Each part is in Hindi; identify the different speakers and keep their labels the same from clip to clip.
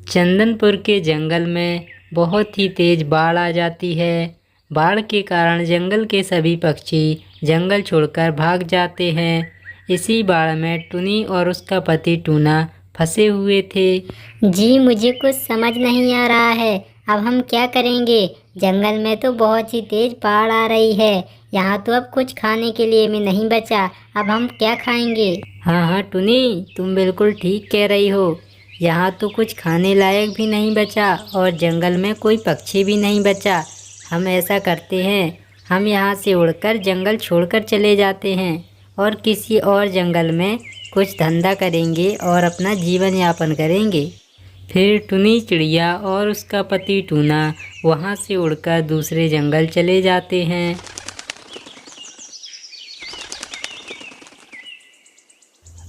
Speaker 1: चंदनपुर के जंगल में बहुत ही तेज बाढ़ आ जाती है। बाढ़ के कारण जंगल के सभी पक्षी जंगल छोड़कर भाग जाते हैं। इसी बाढ़ में टुनी और उसका पति टूना फंसे हुए थे।
Speaker 2: जी मुझे कुछ समझ नहीं आ रहा है। अब हम क्या करेंगे? जंगल में तो बहुत ही तेज बाढ़ आ रही है। यहाँ तो अब कुछ खाने के लिए भी नहीं बचा। अब हम क्या खाएंगे?
Speaker 1: हाँ हाँ टुनी, तुम बिल्कुल ठीक कह रही हो। यहाँ तो कुछ खाने लायक भी नहीं बचा और जंगल में कोई पक्षी भी नहीं बचा। हम ऐसा करते हैं, हम यहाँ से उड़कर जंगल छोड़कर चले जाते हैं और किसी और जंगल में कुछ धंधा करेंगे और अपना जीवन यापन करेंगे। फिर टुनी चिड़िया और उसका पति टूना वहाँ से उड़कर दूसरे जंगल चले जाते हैं।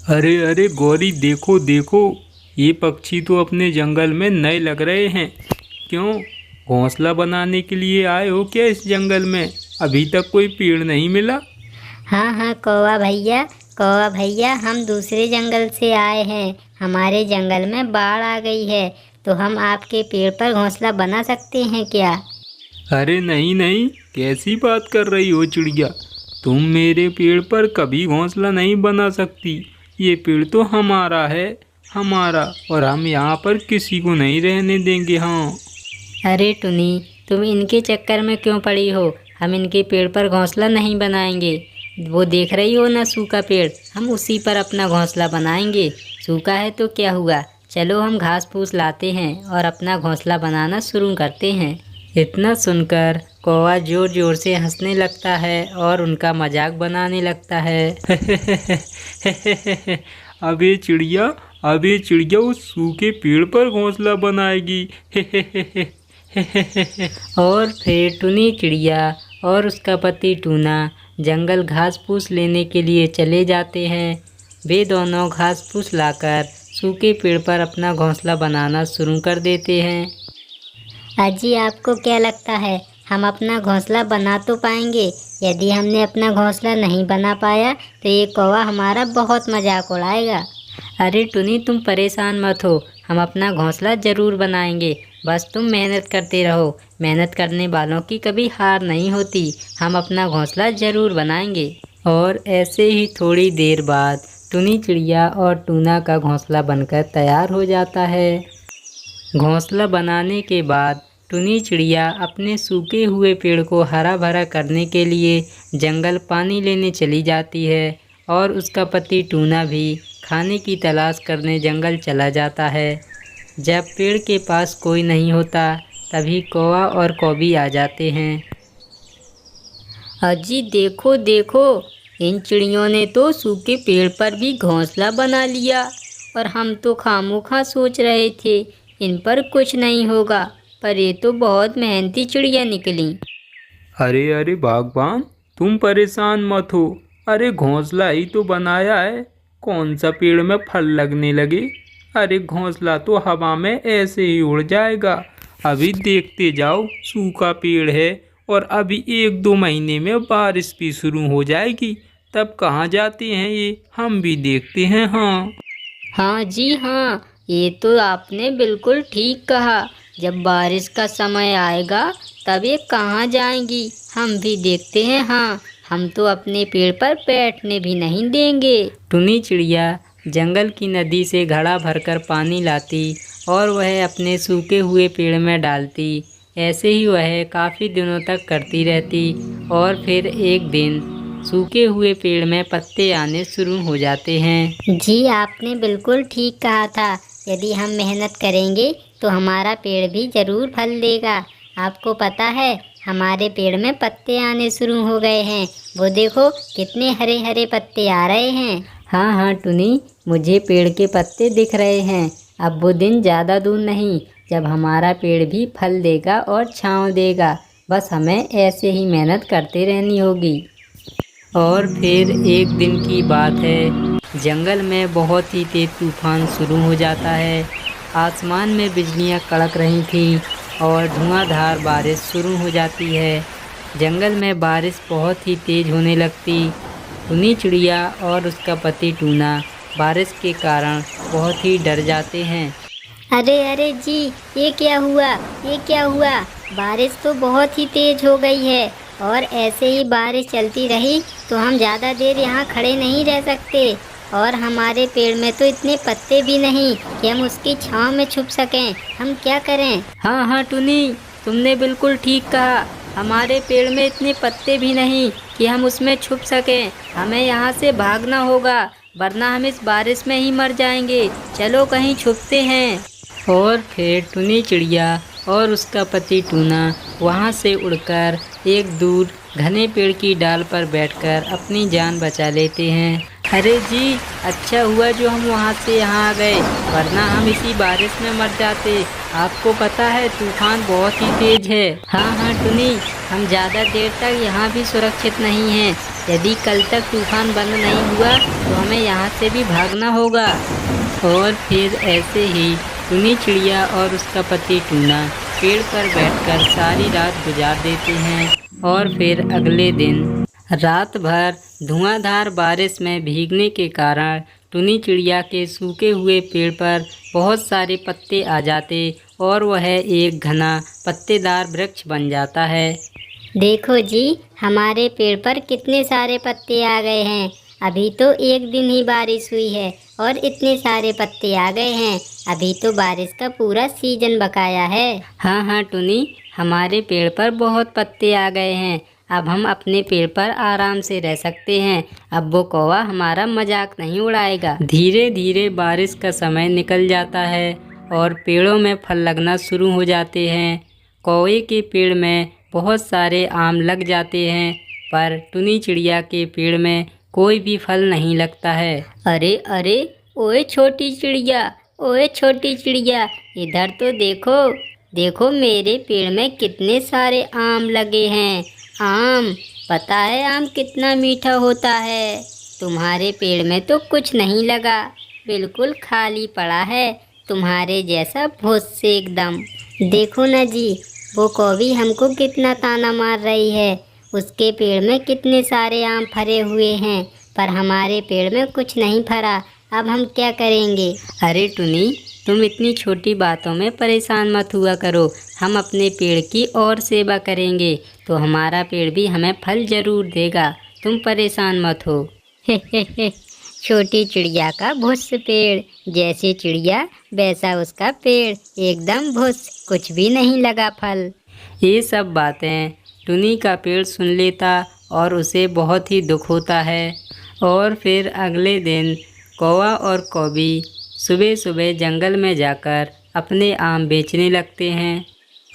Speaker 3: अरे अरे गौरी, देखो देखो, ये पक्षी तो अपने जंगल में नए लग रहे हैं। क्यों, घोंसला बनाने के लिए आए हो क्या इस जंगल में? अभी तक कोई पेड़ नहीं मिला?
Speaker 2: हाँ हाँ कौवा भैया हम दूसरे जंगल से आए हैं। हमारे जंगल में बाढ़ आ गई है, तो हम आपके पेड़ पर घोंसला बना सकते हैं क्या?
Speaker 3: अरे नहीं नहीं, कैसी बात कर रही हो चिड़िया? तुम मेरे पेड़ पर कभी घोंसला नहीं बना सकती। ये पेड़ तो हमारा है, हमारा, और हम यहाँ पर किसी को नहीं रहने देंगे। हाँ।
Speaker 1: अरे टुनी, तुम इनके चक्कर में क्यों पड़ी हो? हम इनके पेड़ पर घोंसला नहीं बनाएंगे। वो देख रही हो ना सूखा पेड़, हम उसी पर अपना घोंसला बनाएंगे। सूखा है तो क्या हुआ, चलो हम घास फूस लाते हैं और अपना घोंसला बनाना शुरू करते हैं। इतना सुनकर कौवा जोर जोर से हंसने लगता है और उनका मजाक बनाने लगता है।
Speaker 3: अब ये चिड़िया उस सूखे पेड़ पर घोंसला बनाएगी।
Speaker 1: और फिर टुनी चिड़िया और उसका पति टूना जंगल घास फूस लेने के लिए चले जाते हैं। वे दोनों घास फूस लाकर सूखे पेड़ पर अपना घोंसला बनाना शुरू कर देते हैं।
Speaker 2: अजी आपको क्या लगता है, हम अपना घोंसला बना तो पाएंगे? यदि हमने अपना घोंसला नहीं बना पाया तो ये कौवा हमारा बहुत मजाक उड़ाएगा।
Speaker 1: अरे टुनी, तुम परेशान मत हो, हम अपना घोंसला ज़रूर बनाएंगे। बस तुम मेहनत करते रहो, मेहनत करने वालों की कभी हार नहीं होती। हम अपना घोंसला ज़रूर बनाएंगे। और ऐसे ही थोड़ी देर बाद टुनी चिड़िया और टूना का घोंसला बनकर तैयार हो जाता है। घोंसला बनाने के बाद टुनी चिड़िया अपने सूखे हुए पेड़ को हरा भरा करने के लिए जंगल पानी लेने चली जाती है और उसका पति टूना भी खाने की तलाश करने जंगल चला जाता है। जब पेड़ के पास कोई नहीं होता तभी कौवा और कौवी आ जाते हैं।
Speaker 2: अजी देखो देखो, इन चिड़ियों ने तो सूखे पेड़ पर भी घोंसला बना लिया और हम तो खामोखा सोच रहे थे इन पर कुछ नहीं होगा, पर ये तो बहुत मेहनती चिड़िया निकली।
Speaker 3: अरे अरे बागबान, तुम परेशान मत हो। अरे घोंसला ही तो बनाया है, कौन सा पेड़ में फल लगने लगे। अरे घोंसला तो हवा में ऐसे ही उड़ जाएगा। अभी देखते जाओ, सूखा पेड़ है और अभी 1-2 महीने में बारिश भी शुरू हो जाएगी। तब कहाँ जाते हैं ये, हम भी देखते हैं। हाँ
Speaker 2: हाँ जी हाँ, ये तो आपने बिल्कुल ठीक कहा। जब बारिश का समय आएगा तब ये कहाँ जाएंगी, हम भी देखते हैं। हाँ, हम तो अपने पेड़ पर बैठने भी नहीं देंगे।
Speaker 1: टुनी चिड़िया जंगल की नदी से घड़ा भरकर पानी लाती और वह अपने सूखे हुए पेड़ में डालती। ऐसे ही वह काफ़ी दिनों तक करती रहती और फिर एक दिन सूखे हुए पेड़ में पत्ते आने शुरू हो जाते हैं।
Speaker 2: जी आपने बिल्कुल ठीक कहा था, यदि हम मेहनत करेंगे तो हमारा पेड़ भी ज़रूर फल देगा। आपको पता है, हमारे पेड़ में पत्ते आने शुरू हो गए हैं। वो देखो कितने हरे हरे पत्ते आ रहे हैं।
Speaker 1: हाँ हाँ टुनी, मुझे पेड़ के पत्ते दिख रहे हैं। अब वो दिन ज़्यादा दूर नहीं जब हमारा पेड़ भी फल देगा और छाँव देगा। बस हमें ऐसे ही मेहनत करते रहनी होगी। और फिर एक दिन की बात है, जंगल में बहुत ही तेज तूफान शुरू हो जाता है। आसमान में बिजलियां कड़क रही थी और धुआंधार बारिश शुरू हो जाती है। जंगल में बारिश बहुत ही तेज़ होने लगती। टुनी चिड़िया और उसका पति टूना बारिश के कारण बहुत ही डर जाते हैं।
Speaker 2: अरे अरे जी, ये क्या हुआ? ये क्या हुआ? बारिश तो बहुत ही तेज हो गई है और ऐसे ही बारिश चलती रही तो हम ज़्यादा देर यहाँ खड़े नहीं रह सकते। और हमारे पेड़ में तो इतने पत्ते भी नहीं कि हम उसकी छांव में छुप सकें। हम क्या करें?
Speaker 1: हाँ हाँ टुनी, तुमने बिल्कुल ठीक कहा। हमारे पेड़ में इतने पत्ते भी नहीं कि हम उसमें छुप सकें। हमें यहाँ से भागना होगा, वरना हम इस बारिश में ही मर जाएंगे। चलो कहीं छुपते हैं। और फिर टुनी चिड़िया और उसका पति टूना वहाँ से उड़कर एक दूर घने पेड़ की डाल पर बैठकर अपनी जान बचा लेते हैं। अरे जी, अच्छा हुआ जो हम वहाँ से यहाँ आ गए, वरना हम इसी बारिश में मर जाते। आपको पता है तूफान बहुत ही तेज है। हाँ हाँ टुनी, हम ज़्यादा देर तक यहाँ भी सुरक्षित नहीं हैं। यदि कल तक तूफान बंद नहीं हुआ तो हमें यहाँ से भी भागना होगा। और फिर ऐसे ही टुनी चिड़िया और उसका पति टूना पेड़ पर बैठकर सारी रात गुजार देते हैं। और फिर अगले दिन रात भर धुआंधार बारिश में भीगने के कारण टुनी चिड़िया के सूखे हुए पेड़ पर बहुत सारे पत्ते आ जाते और वह एक घना पत्तेदार वृक्ष बन जाता है।
Speaker 2: देखो जी, हमारे पेड़ पर कितने सारे पत्ते आ गए हैं। अभी तो एक दिन ही बारिश हुई है और इतने सारे पत्ते आ गए हैं। अभी तो बारिश का पूरा सीजन बकाया है।
Speaker 1: हाँ हाँ टुनी, हमारे पेड़ पर बहुत पत्ते आ गए हैं। अब हम अपने पेड़ पर आराम से रह सकते हैं। अब वो कौवा हमारा मजाक नहीं उड़ाएगा। धीरे धीरे बारिश का समय निकल जाता है और पेड़ों में फल लगना शुरू हो जाते हैं। कौवे के पेड़ में बहुत सारे आम लग जाते हैं, पर टुनी चिड़िया के पेड़ में कोई भी फल नहीं लगता है। अरे अरे, ओए छोटी चिड़िया, ओए छोटी चिड़िया, इधर तो देखो। देखो मेरे पेड़ में कितने सारे आम लगे हैं। आम, पता है आम कितना मीठा होता है। तुम्हारे पेड़ में तो कुछ नहीं लगा, बिल्कुल खाली पड़ा है, तुम्हारे जैसा भूस से एकदम। देखो ना जी, वो कौवी हमको कितना ताना मार रही है। उसके पेड़ में कितने सारे आम फरे हुए हैं, पर हमारे पेड़ में कुछ नहीं फरा। अब हम क्या करेंगे? अरे टुनी, तुम इतनी छोटी बातों में परेशान मत हुआ करो। हम अपने पेड़ की और सेवा करेंगे तो हमारा पेड़ भी हमें फल जरूर देगा। तुम परेशान मत हो।
Speaker 2: छोटी चिड़िया का भुस पेड़, जैसी चिड़िया वैसा उसका पेड़, एकदम भुस, कुछ भी नहीं लगा फल।
Speaker 1: ये सब बातें टुनी का पेड़ सुन लेता और उसे बहुत ही दुख होता है। और फिर अगले दिन कौवा और कौवी सुबह सुबह जंगल में जाकर अपने आम बेचने लगते हैं।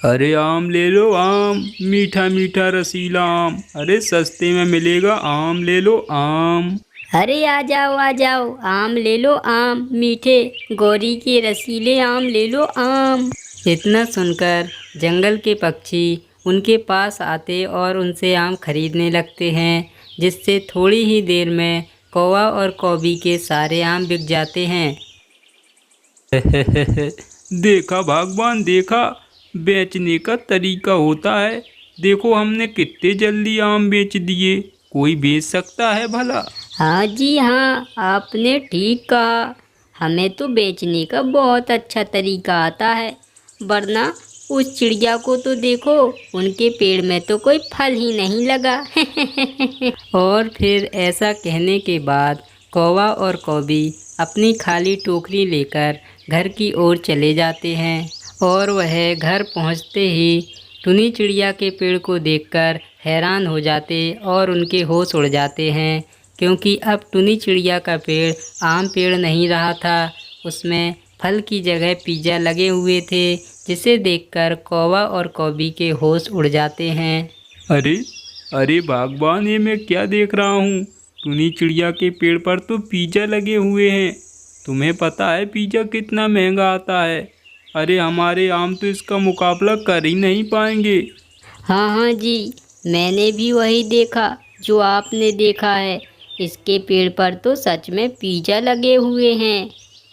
Speaker 3: अरे आम ले लो आम, मीठा मीठा रसीला आम, अरे सस्ते में मिलेगा, आम ले लो आम।
Speaker 1: अरे आ जाओ, आम ले लो आम, मीठे गौरी के रसीले आम ले लो आम। इतना सुनकर जंगल के पक्षी उनके पास आते और उनसे आम खरीदने लगते हैं, जिससे थोड़ी ही देर में कौवा और कौवी के सारे आम बिक जाते हैं।
Speaker 3: देखा भगवान, देखा, बेचने का तरीका होता है। देखो हमने कितने जल्दी आम बेच दिए। कोई बेच सकता है भला?
Speaker 1: हाँ जी हाँ, आपने ठीक कहा। हमें तो बेचने का बहुत अच्छा तरीका आता है, वरना उस चिड़िया को तो देखो, उनके पेड़ में तो कोई फल ही नहीं लगा। और फिर ऐसा कहने के बाद कौवा और कौवी अपनी खाली टोकरी लेकर घर की ओर चले जाते हैं। और वह घर पहुंचते ही टुनी चिड़िया के पेड़ को देखकर हैरान हो जाते और उनके होश उड़ जाते हैं, क्योंकि अब टुनी चिड़िया का पेड़ आम पेड़ नहीं रहा था, उसमें फल की जगह पिज्जा लगे हुए थे, जिसे देखकर कौवा और कौवी के होश उड़ जाते हैं।
Speaker 3: अरे अरे भगवान, ये मैं क्या देख रहा हूँ? टुनी चिड़िया के पेड़ पर तो पिज्जा लगे हुए हैं। तुम्हें पता है पिज्जा कितना महंगा आता है? अरे हमारे आम तो इसका मुकाबला कर ही नहीं पाएंगे।
Speaker 1: हाँ हाँ जी, मैंने भी वही देखा जो आपने देखा है। इसके पेड़ पर तो सच में पिज्जा लगे हुए हैं।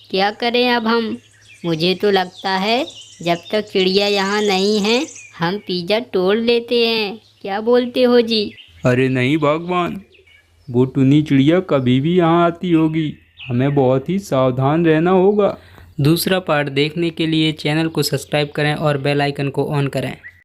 Speaker 1: क्या करें अब हम? मुझे तो लगता है जब तक चिड़िया यहाँ नहीं है, हम पिज्जा तोड़ लेते हैं। क्या बोलते हो जी?
Speaker 3: अरे नहीं भगवान, वो टुनी चिड़िया कभी भी यहाँ आती होगी, हमें बहुत ही सावधान रहना होगा। दूसरा पार्ट देखने के लिए चैनल को सब्सक्राइब करें और बेल आइकन को ऑन करें।